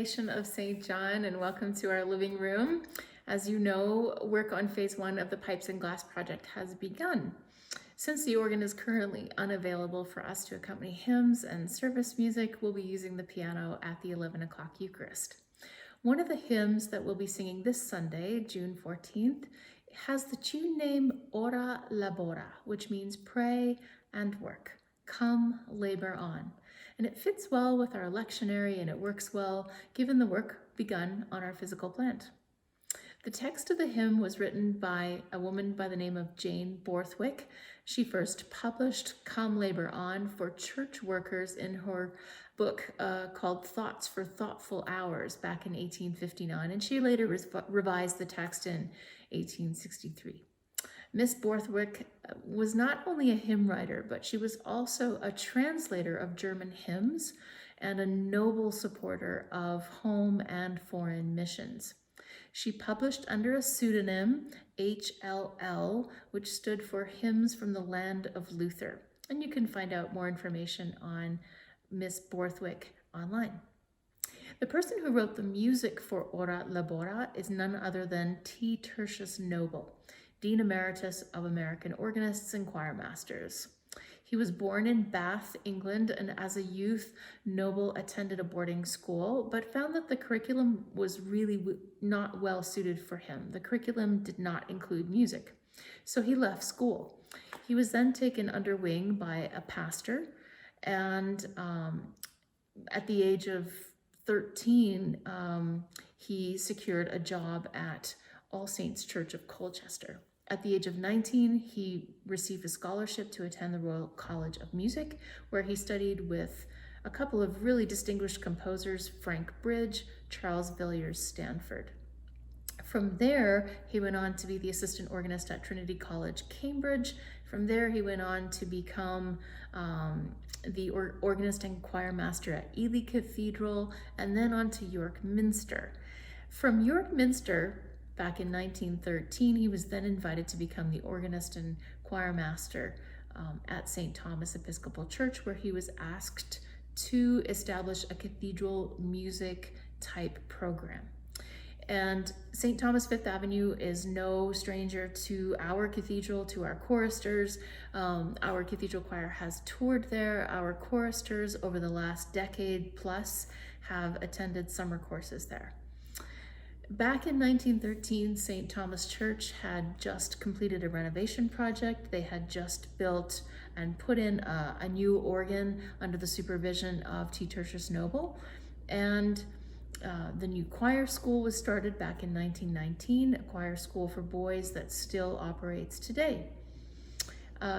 Renovation of St. John, and welcome to our living room. As you know, work on phase 1 of the Pipes and Glass project has begun. Since the organ is currently unavailable for us to accompany hymns and service music, we'll be using the piano at the 11 o'clock Eucharist. One of the hymns that we'll be singing this Sunday, June 14th, has the tune name Ora Labora, which means pray and work. Come, labor on. And it fits well with our lectionary, and it works well given the work begun on our physical plant. The text of the hymn was written by a woman by the name of Jane Borthwick. She first published Come Labor On for church workers in her book called Thoughts for Thoughtful Hours back in 1859, and she later revised the text in 1863. Miss Borthwick was not only a hymn writer, but she was also a translator of German hymns and a noble supporter of home and foreign missions. She published under a pseudonym, HLL, which stood for Hymns from the Land of Luther. And you can find out more information on Miss Borthwick online. The person who wrote the music for Ora Labora is none other than T. Tertius Noble, Dean Emeritus of American Organists and Choir Masters. He was born in Bath, England, and as a youth, Noble attended a boarding school, but found that the curriculum was really not well suited for him. The curriculum did not include music, so he left school. He was then taken under wing by a pastor, and at the age of 13, he secured a job at All Saints Church of Colchester. At the age of 19, he received a scholarship to attend the Royal College of Music, where he studied with a couple of really distinguished composers, Frank Bridge, Charles Villiers Stanford. From there, he went on to be the assistant organist at Trinity College, Cambridge. From there, he went on to become the organist and choir master at Ely Cathedral, and then on to York Minster. From York Minster, back in 1913, he was then invited to become the organist and choir master at St. Thomas Episcopal Church, where he was asked to establish a cathedral music type program. And St. Thomas Fifth Avenue is no stranger to our cathedral, to our choristers. Our cathedral choir has toured there. Our choristers over the last decade plus have attended summer courses there. Back in 1913, St. Thomas Church had just completed a renovation project. They had just built and put in a new organ under the supervision of T. Tertius Noble. And the new choir school was started back in 1919, a choir school for boys that still operates today.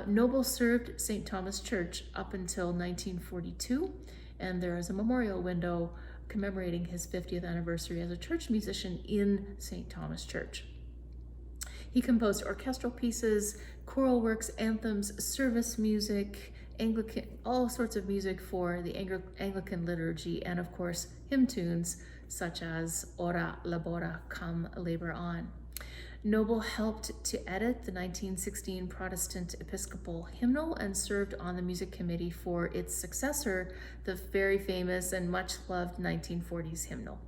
Noble served St. Thomas Church up until 1942, and there is a memorial window commemorating his 50th anniversary as a church musician in St. Thomas Church. He composed orchestral pieces, choral works, anthems, service music, Anglican, all sorts of music for the Anglican liturgy, and of course, hymn tunes such as Ora Labora, Come Labor On. Noble helped to edit the 1916 Protestant Episcopal hymnal and served on the music committee for its successor, the very famous and much loved 1940s hymnal.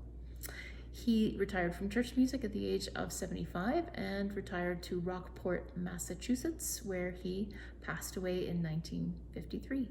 He retired from church music at the age of 75 and retired to Rockport, Massachusetts, where he passed away in 1953.